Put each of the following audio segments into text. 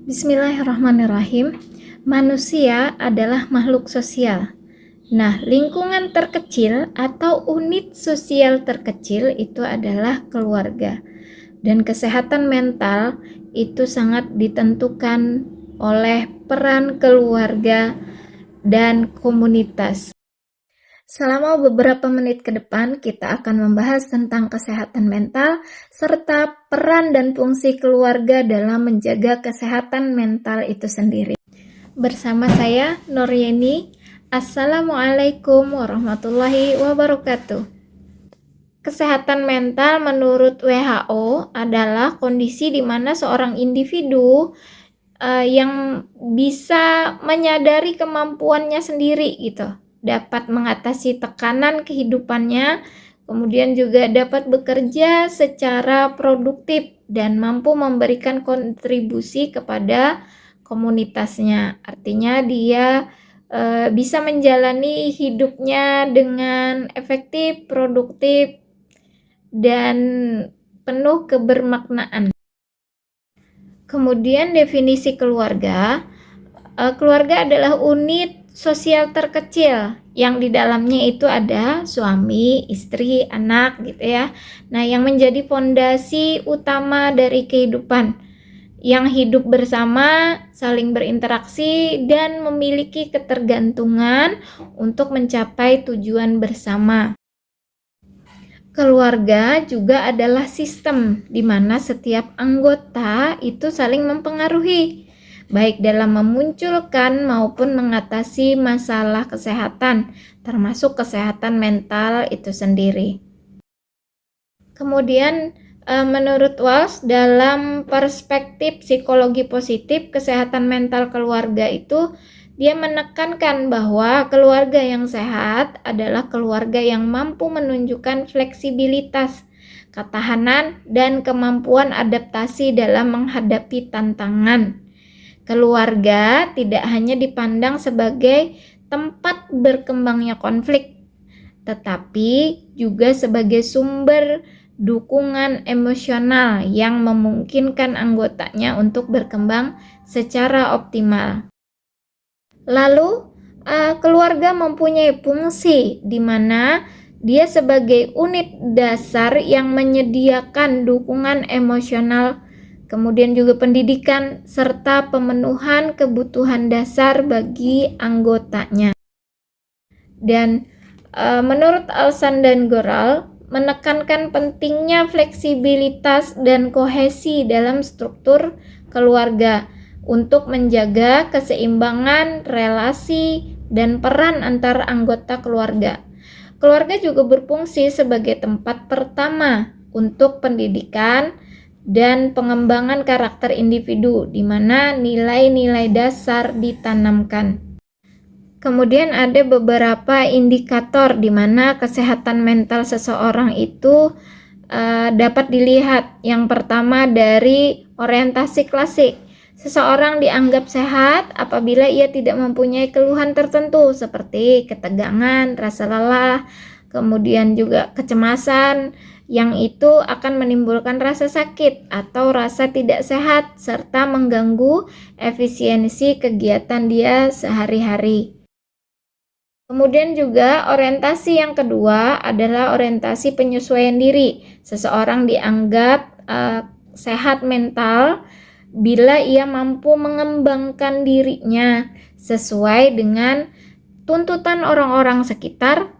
Bismillahirrahmanirrahim. Manusia adalah makhluk sosial. Nah, lingkungan terkecil atau unit sosial terkecil itu adalah keluarga. Dan kesehatan mental itu sangat ditentukan oleh peran keluarga dan komunitas. Selama beberapa menit ke depan, kita akan membahas tentang kesehatan mental serta peran dan fungsi keluarga dalam menjaga kesehatan mental itu sendiri. Bersama saya, Nur Yeni. Assalamualaikum warahmatullahi wabarakatuh. Kesehatan mental menurut WHO adalah kondisi di mana seorang individu yang bisa menyadari kemampuannya sendiri gitu, dapat mengatasi tekanan kehidupannya, kemudian juga dapat bekerja secara produktif dan mampu memberikan kontribusi kepada komunitasnya. Artinya dia bisa menjalani hidupnya dengan efektif, produktif, dan penuh kebermaknaan. Kemudian definisi keluarga. Keluarga adalah unit sosial terkecil yang di dalamnya itu ada suami, istri, anak gitu ya. Nah, yang menjadi fondasi utama dari kehidupan, yang hidup bersama, saling berinteraksi dan memiliki ketergantungan untuk mencapai tujuan bersama. Keluarga juga adalah sistem di mana setiap anggota itu saling mempengaruhi, baik dalam memunculkan maupun mengatasi masalah kesehatan, termasuk kesehatan mental itu sendiri. Kemudian, menurut Walsh, dalam perspektif psikologi positif, kesehatan mental keluarga itu dia menekankan bahwa keluarga yang sehat adalah keluarga yang mampu menunjukkan fleksibilitas, ketahanan, dan kemampuan adaptasi dalam menghadapi tantangan. Keluarga tidak hanya dipandang sebagai tempat berkembangnya konflik, tetapi juga sebagai sumber dukungan emosional yang memungkinkan anggotanya untuk berkembang secara optimal. Lalu, keluarga mempunyai fungsi di mana dia sebagai unit dasar yang menyediakan dukungan emosional, kemudian juga pendidikan, serta pemenuhan kebutuhan dasar bagi anggotanya. Dan menurut Alsan dan Goral, menekankan pentingnya fleksibilitas dan kohesi dalam struktur keluarga untuk menjaga keseimbangan relasi dan peran antar anggota keluarga. Keluarga juga berfungsi sebagai tempat pertama untuk pendidikan dan pengembangan karakter individu, di mana nilai-nilai dasar ditanamkan. Kemudian ada beberapa indikator di mana kesehatan mental seseorang itu dapat dilihat. Yang pertama dari orientasi klasik. Seseorang dianggap sehat apabila ia tidak mempunyai keluhan tertentu seperti ketegangan, rasa lelah, kemudian juga kecemasan, yang itu akan menimbulkan rasa sakit atau rasa tidak sehat serta mengganggu efisiensi kegiatan dia sehari-hari. Kemudian juga orientasi yang kedua adalah orientasi penyesuaian diri. Seseorang dianggap sehat mental bila ia mampu mengembangkan dirinya sesuai dengan tuntutan orang-orang sekitar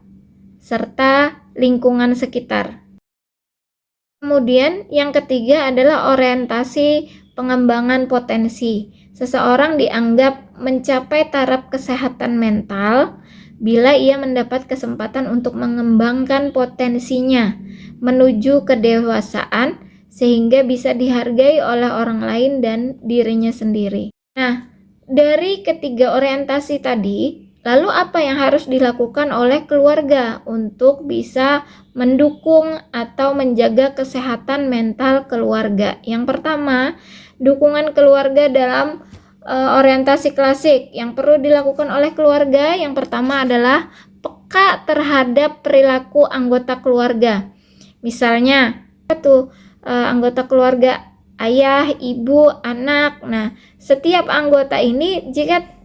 serta lingkungan sekitar. Kemudian yang ketiga adalah orientasi pengembangan potensi. Seseorang dianggap mencapai taraf kesehatan mental bila ia mendapat kesempatan untuk mengembangkan potensinya menuju kedewasaan sehingga bisa dihargai oleh orang lain dan dirinya sendiri. Nah, dari ketiga orientasi tadi, lalu apa yang harus dilakukan oleh keluarga untuk bisa mendukung atau menjaga kesehatan mental keluarga? Yang pertama, dukungan keluarga dalam orientasi klasik. Yang perlu dilakukan oleh keluarga yang pertama adalah peka terhadap perilaku anggota keluarga. Misalnya, anggota keluarga ayah, ibu, anak. Nah, setiap anggota ini jika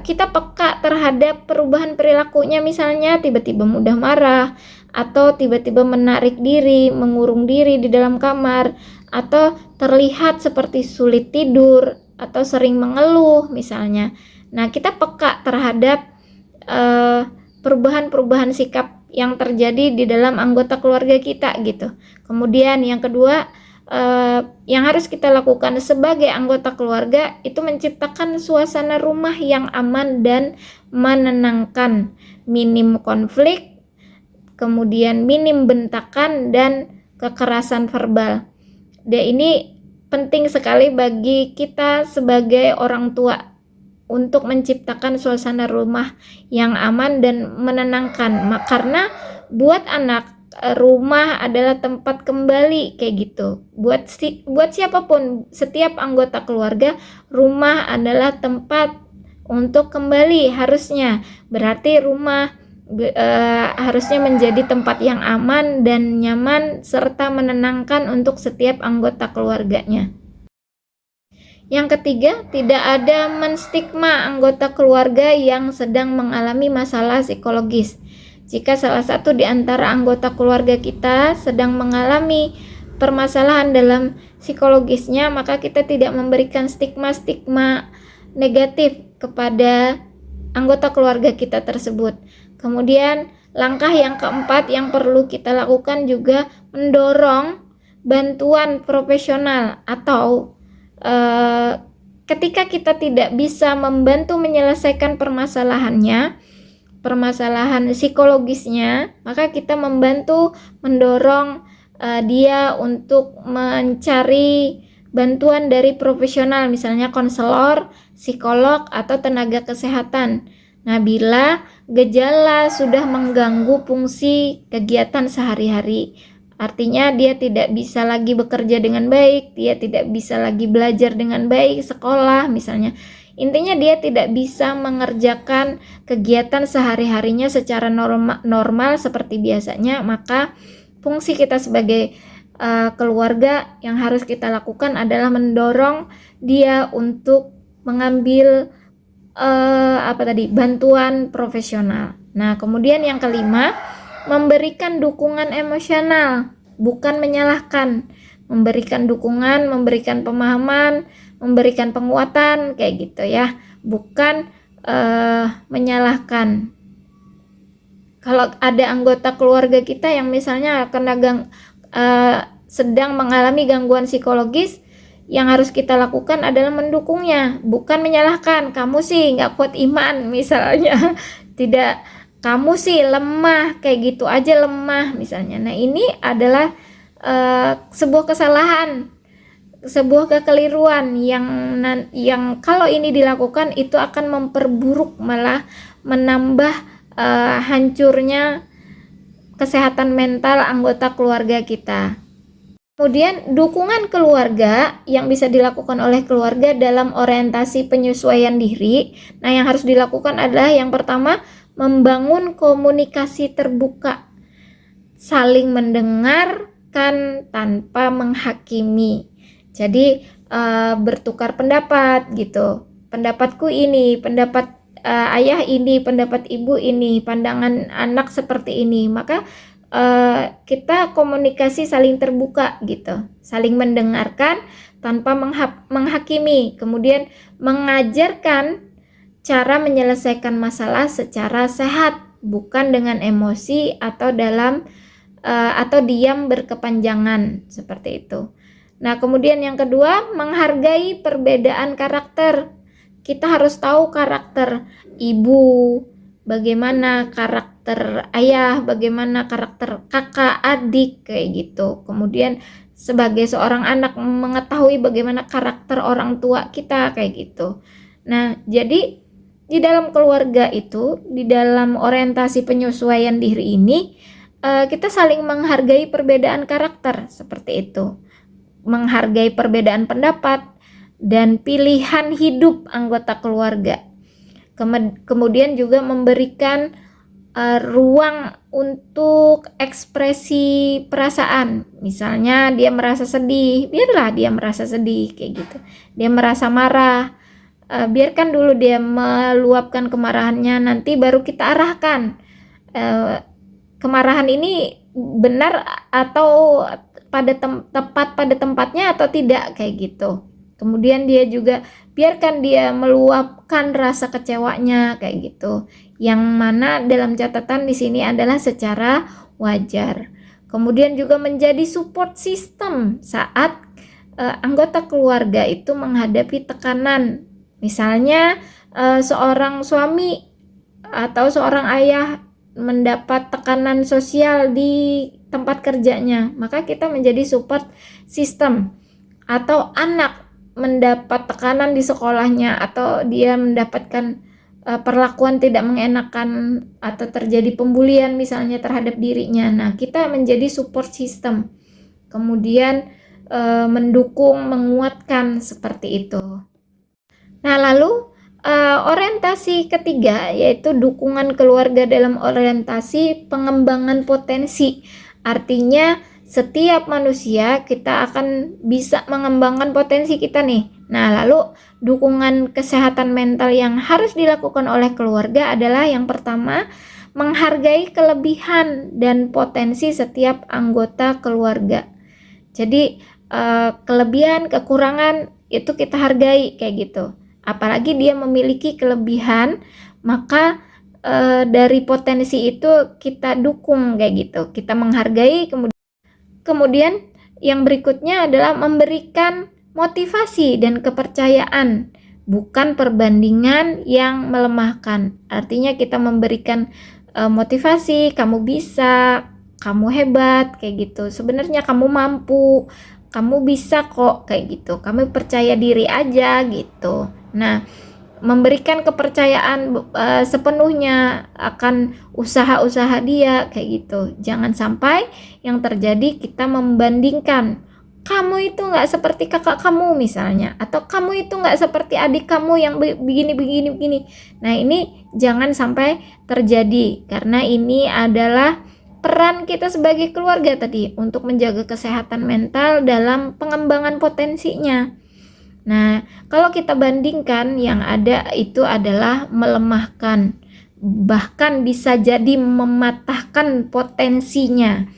kita peka terhadap perubahan perilakunya, misalnya tiba-tiba mudah marah, atau tiba-tiba menarik diri, mengurung diri di dalam kamar, atau terlihat seperti sulit tidur, atau sering mengeluh misalnya. Nah, kita peka terhadap perubahan-perubahan sikap yang terjadi di dalam anggota keluarga kita gitu. Kemudian yang kedua, yang harus kita lakukan sebagai anggota keluarga itu menciptakan suasana rumah yang aman dan menenangkan, minim konflik, kemudian minim bentakan dan kekerasan verbal. Dan ini penting sekali bagi kita sebagai orang tua untuk menciptakan suasana rumah yang aman dan menenangkan, karena buat anak, rumah adalah tempat kembali kayak gitu. Buat siapapun, setiap anggota keluarga, rumah adalah tempat untuk kembali harusnya. Berarti rumah harusnya menjadi tempat yang aman dan nyaman serta menenangkan untuk setiap anggota keluarganya. Yang ketiga, tidak ada menstigma anggota keluarga yang sedang mengalami masalah psikologis. Jika salah satu di antara anggota keluarga kita sedang mengalami permasalahan dalam psikologisnya, maka kita tidak memberikan stigma-stigma negatif kepada anggota keluarga kita tersebut. Kemudian langkah yang keempat yang perlu kita lakukan juga mendorong bantuan profesional, atau ketika kita tidak bisa membantu menyelesaikan permasalahan psikologisnya, maka kita membantu mendorong dia untuk mencari bantuan dari profesional, misalnya konselor, psikolog, atau tenaga kesehatan. Nah, bila gejala sudah mengganggu fungsi kegiatan sehari-hari, artinya dia tidak bisa lagi bekerja dengan baik, dia tidak bisa lagi belajar dengan baik, sekolah misalnya. Intinya dia tidak bisa mengerjakan kegiatan sehari-harinya secara normal seperti biasanya, maka fungsi kita sebagai keluarga yang harus kita lakukan adalah mendorong dia untuk mengambil bantuan profesional. Nah, kemudian yang kelima, memberikan dukungan emosional, bukan menyalahkan. Memberikan dukungan, memberikan pemahaman, memberikan penguatan kayak gitu ya, bukan menyalahkan. Kalau ada anggota keluarga kita yang misalnya sedang mengalami gangguan psikologis, yang harus kita lakukan adalah mendukungnya, bukan menyalahkan. Kamu sih nggak kuat iman misalnya, tidak, kamu sih lemah, kayak gitu aja lemah misalnya. Nah, ini adalah sebuah kesalahan, sebuah kekeliruan yang kalau ini dilakukan itu akan memperburuk, malah menambah hancurnya kesehatan mental anggota keluarga kita. Kemudian dukungan keluarga yang bisa dilakukan oleh keluarga dalam orientasi penyesuaian diri. Nah, yang harus dilakukan adalah yang pertama, membangun komunikasi terbuka, saling mendengarkan tanpa menghakimi. Jadi bertukar pendapat gitu. Pendapatku ini, pendapat ayah ini, pendapat ibu ini, pandangan anak seperti ini. Maka kita komunikasi saling terbuka gitu, saling mendengarkan tanpa menghakimi, kemudian mengajarkan cara menyelesaikan masalah secara sehat, bukan dengan emosi atau diam berkepanjangan seperti itu. Nah, kemudian yang kedua, menghargai perbedaan karakter. Kita harus tahu karakter ibu, bagaimana karakter ayah, bagaimana karakter kakak, adik, kayak gitu. Kemudian sebagai seorang anak mengetahui bagaimana karakter orang tua kita, kayak gitu. Nah, jadi di dalam keluarga itu, di dalam orientasi penyesuaian diri ini, kita saling menghargai perbedaan karakter seperti itu. Menghargai perbedaan pendapat dan pilihan hidup anggota keluarga. Kemudian juga memberikan ruang untuk ekspresi perasaan. Misalnya dia merasa sedih, biarlah dia merasa sedih kayak gitu. Dia merasa marah, biarkan dulu dia meluapkan kemarahannya, nanti baru kita arahkan kemarahan ini benar atau tepat pada tempatnya atau tidak kayak gitu. Kemudian dia juga biarkan dia meluapkan rasa kecewanya kayak gitu. Yang mana dalam catatan di sini adalah secara wajar. Kemudian juga menjadi support system saat anggota keluarga itu menghadapi tekanan. Misalnya seorang suami atau seorang ayah mendapat tekanan sosial di tempat kerjanya, maka kita menjadi support system. Atau anak mendapat tekanan di sekolahnya atau dia mendapatkan perlakuan tidak mengenakan atau terjadi pembulian misalnya terhadap dirinya. Nah, kita menjadi support system. Kemudian mendukung, menguatkan seperti itu. Nah, lalu orientasi ketiga yaitu dukungan keluarga dalam orientasi pengembangan potensi. Artinya setiap manusia kita akan bisa mengembangkan potensi kita nih. Nah, lalu dukungan kesehatan mental yang harus dilakukan oleh keluarga adalah yang pertama, menghargai kelebihan dan potensi setiap anggota keluarga. Jadi kelebihan, kekurangan itu kita hargai kayak gitu. Apalagi dia memiliki kelebihan, maka dari potensi itu kita dukung kayak gitu. Kita menghargai. Kemudian yang berikutnya adalah memberikan motivasi dan kepercayaan, bukan perbandingan yang melemahkan. Artinya kita memberikan motivasi, kamu bisa, kamu hebat kayak gitu. Sebenarnya kamu mampu, kamu bisa kok kayak gitu. Kamu percaya diri aja gitu. Nah, memberikan kepercayaan sepenuhnya akan usaha-usaha dia kayak gitu. Jangan sampai yang terjadi kita membandingkan, kamu itu nggak seperti kakak kamu misalnya, atau kamu itu nggak seperti adik kamu yang begini. Nah, ini jangan sampai terjadi, karena ini adalah peran kita sebagai keluarga tadi untuk menjaga kesehatan mental dalam pengembangan potensinya. Nah, kalau kita bandingkan, yang ada itu adalah melemahkan, bahkan bisa jadi mematahkan potensinya.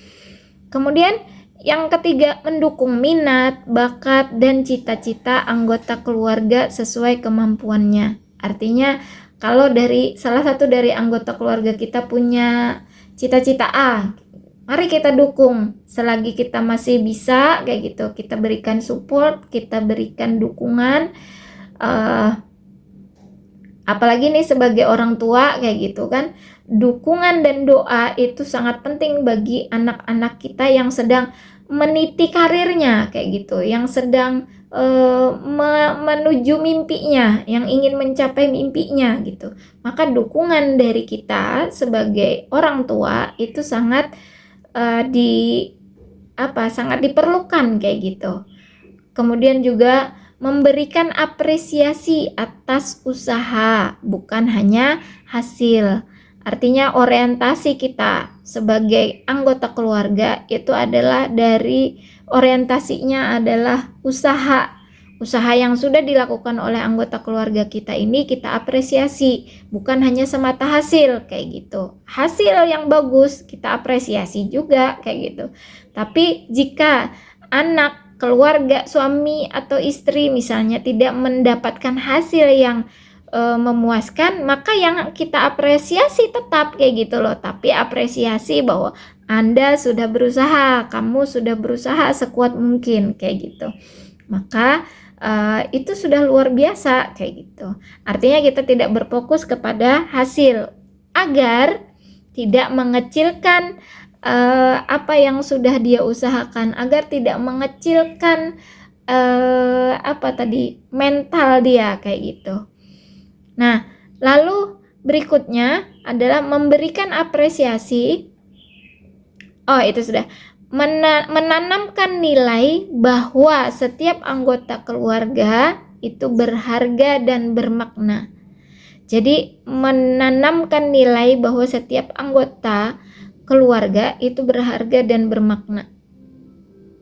Kemudian yang ketiga, mendukung minat, bakat, dan cita-cita anggota keluarga sesuai kemampuannya. Artinya, kalau dari salah satu dari anggota keluarga kita punya cita-cita A, mari kita dukung selagi kita masih bisa kayak gitu. Kita berikan support, kita berikan dukungan. Apalagi nih sebagai orang tua kayak gitu kan, dukungan dan doa itu sangat penting bagi anak-anak kita yang sedang meniti karirnya kayak gitu, yang sedang menuju mimpinya, yang ingin mencapai mimpinya gitu. Maka dukungan dari kita sebagai orang tua itu sangat sangat diperlukan kayak gitu. Kemudian juga memberikan apresiasi atas usaha, bukan hanya hasil. Artinya orientasi kita sebagai anggota keluarga itu adalah dari orientasinya adalah usaha. Usaha yang sudah dilakukan oleh anggota keluarga kita ini kita apresiasi, bukan hanya semata hasil kayak gitu. Hasil yang bagus kita apresiasi juga kayak gitu. Tapi jika anak, keluarga, suami atau istri misalnya tidak mendapatkan hasil yang memuaskan, maka yang kita apresiasi tetap kayak gitu loh. Tapi apresiasi bahwa Anda sudah berusaha, kamu sudah berusaha sekuat mungkin kayak gitu. Maka itu sudah luar biasa kayak gitu. Artinya kita tidak berfokus kepada hasil agar tidak mengecilkan apa yang sudah dia usahakan, agar tidak mengecilkan mental dia kayak gitu. Nah, lalu berikutnya adalah memberikan apresiasi. Oh, itu sudah. Menanamkan nilai bahwa setiap anggota keluarga itu berharga dan bermakna. Jadi menanamkan nilai bahwa setiap anggota keluarga itu berharga dan bermakna.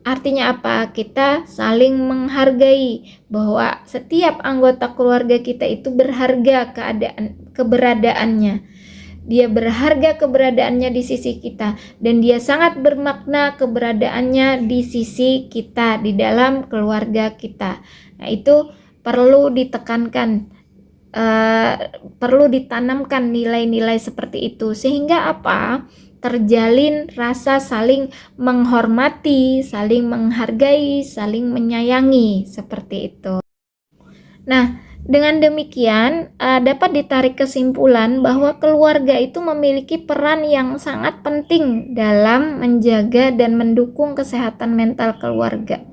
Artinya apa? Kita saling menghargai bahwa setiap anggota keluarga kita itu berharga keberadaannya. Dia berharga keberadaannya di sisi kita, dan dia sangat bermakna keberadaannya di sisi kita, di dalam keluarga kita. Nah, itu perlu ditekankan, perlu ditanamkan nilai-nilai seperti itu, sehingga apa? Terjalin rasa saling menghormati, saling menghargai, saling menyayangi, seperti itu. Nah, dengan demikian dapat ditarik kesimpulan bahwa keluarga itu memiliki peran yang sangat penting dalam menjaga dan mendukung kesehatan mental keluarga.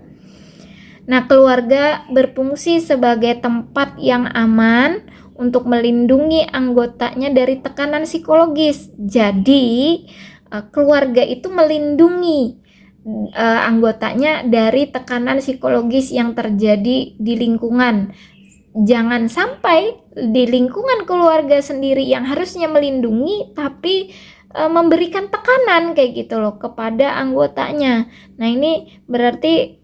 Nah, keluarga berfungsi sebagai tempat yang aman untuk melindungi anggotanya dari tekanan psikologis. Jadi, keluarga itu melindungi anggotanya dari tekanan psikologis yang terjadi di lingkungan. Jangan sampai di lingkungan keluarga sendiri yang harusnya melindungi tapi memberikan tekanan kayak gitu loh kepada anggotanya. Nah, ini berarti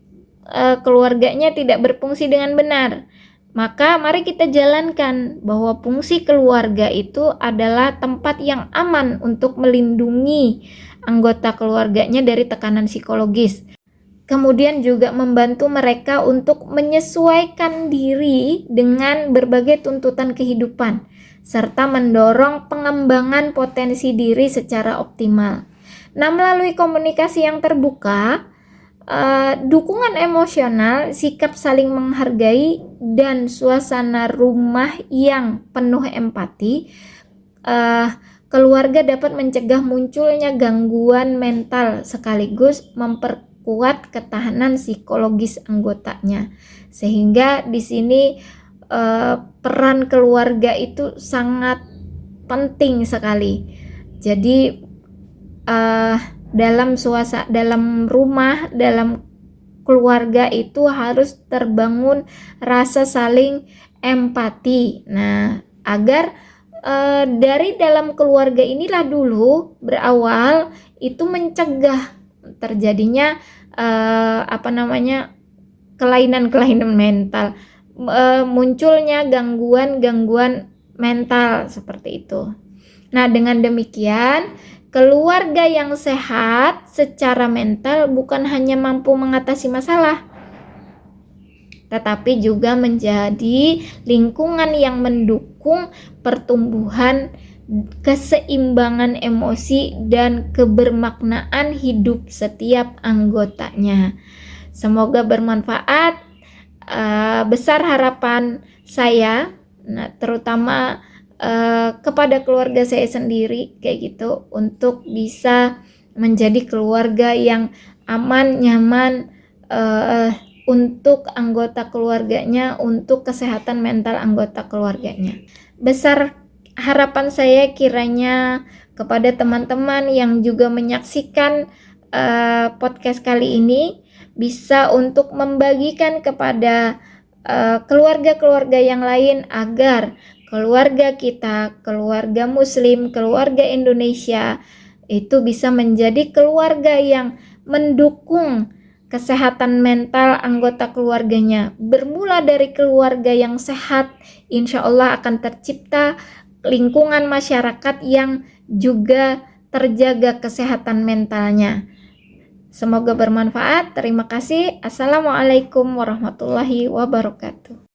keluarganya tidak berfungsi dengan benar. Maka mari kita jalankan bahwa fungsi keluarga itu adalah tempat yang aman untuk melindungi anggota keluarganya dari tekanan psikologis. Kemudian juga membantu mereka untuk menyesuaikan diri dengan berbagai tuntutan kehidupan, serta mendorong pengembangan potensi diri secara optimal. Nah, melalui komunikasi yang terbuka, dukungan emosional, sikap saling menghargai, dan suasana rumah yang penuh empati, keluarga dapat mencegah munculnya gangguan mental sekaligus memperkuat ketahanan psikologis anggotanya. Sehingga di sini peran keluarga itu sangat penting sekali. Jadi dalam rumah, dalam keluarga itu harus terbangun rasa saling empati. Nah, agar dari dalam keluarga inilah dulu berawal itu mencegah terjadinya kelainan-kelainan mental, munculnya gangguan-gangguan mental seperti itu. Nah, dengan demikian keluarga yang sehat secara mental bukan hanya mampu mengatasi masalah, tetapi juga menjadi lingkungan yang mendukung pertumbuhan, keseimbangan emosi, dan kebermaknaan hidup setiap anggotanya. Semoga bermanfaat. Besar harapan saya, terutama kepada keluarga saya sendiri kayak gitu, untuk bisa menjadi keluarga yang aman, nyaman untuk anggota keluarganya, untuk kesehatan mental anggota keluarganya. Besar harapan saya kiranya kepada teman-teman yang juga menyaksikan podcast kali ini bisa untuk membagikan kepada keluarga-keluarga yang lain agar keluarga kita, keluarga Muslim, keluarga Indonesia itu bisa menjadi keluarga yang mendukung kesehatan mental anggota keluarganya. Bermula dari keluarga yang sehat, insya Allah akan tercipta lingkungan masyarakat yang juga terjaga kesehatan mentalnya. Semoga bermanfaat. Terima kasih. Assalamualaikum warahmatullahi wabarakatuh.